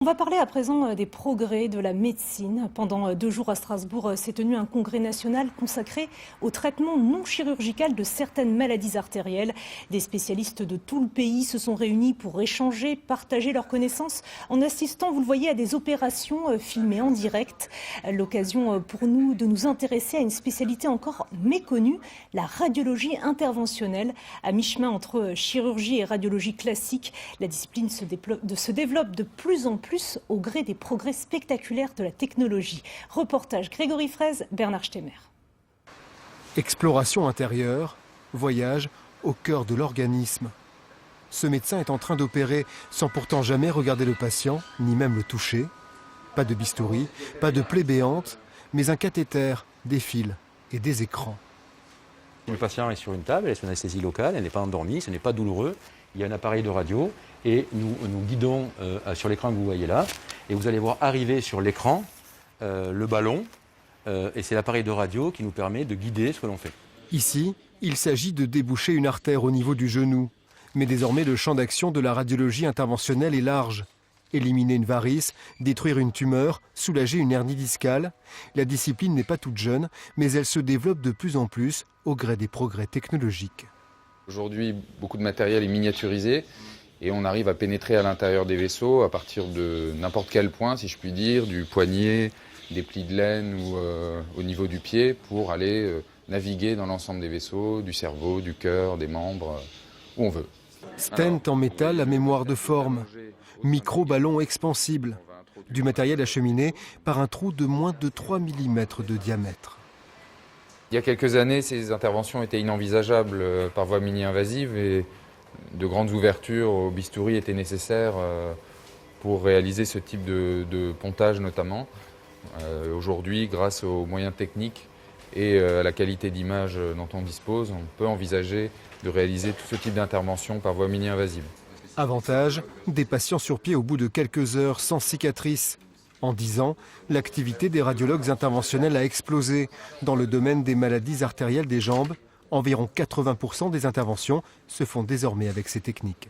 On va parler à présent des progrès de la médecine. Pendant 2 jours à Strasbourg s'est tenu un congrès national consacré au traitement non chirurgical de certaines maladies artérielles. Des spécialistes de tout le pays se sont réunis pour échanger, partager leurs connaissances en assistant, vous le voyez, à des opérations filmées en direct. L'occasion pour nous de nous intéresser à une spécialité encore méconnue, la radiologie interventionnelle. À mi-chemin entre chirurgie et radiologie classique, la discipline se développe de plus en plus au gré des progrès spectaculaires de la technologie. Reportage Grégory Fraise, Bernard Stemmer. Exploration intérieure, voyage au cœur de l'organisme. Ce médecin est en train d'opérer sans pourtant jamais regarder le patient, ni même le toucher. Pas de bistouri, pas de plaie béante, mais un cathéter, des fils et des écrans. Le patient est sur une table, elle est sous anesthésie locale, elle n'est pas endormie, ce n'est pas douloureux. Il y a un appareil de radio et nous guidons sur l'écran que vous voyez là. Et vous allez voir arriver sur l'écran le ballon et c'est l'appareil de radio qui nous permet de guider ce que l'on fait. Ici, il s'agit de déboucher une artère au niveau du genou. Mais désormais, le champ d'action de la radiologie interventionnelle est large. Éliminer une varice, détruire une tumeur, soulager une hernie discale. La discipline n'est pas toute jeune, mais elle se développe de plus en plus au gré des progrès technologiques. Aujourd'hui, beaucoup de matériel est miniaturisé et on arrive à pénétrer à l'intérieur des vaisseaux à partir de n'importe quel point, si je puis dire, du poignet, des plis de laine ou au niveau du pied pour aller naviguer dans l'ensemble des vaisseaux, du cerveau, du cœur, des membres, où on veut. Stent en métal à mémoire de forme, micro-ballon expansible, du matériel acheminé par un trou de moins de 3 mm de diamètre. Il y a quelques années, ces interventions étaient inenvisageables par voie mini-invasive et de grandes ouvertures au bistouri étaient nécessaires pour réaliser ce type de pontage notamment. Aujourd'hui, grâce aux moyens techniques et à la qualité d'image dont on dispose, on peut envisager de réaliser tout ce type d'intervention par voie mini-invasive. Avantage, des patients sur pied au bout de quelques heures sans cicatrices. En 10 ans, l'activité des radiologues interventionnels a explosé. Dans le domaine des maladies artérielles des jambes, environ 80% des interventions se font désormais avec ces techniques.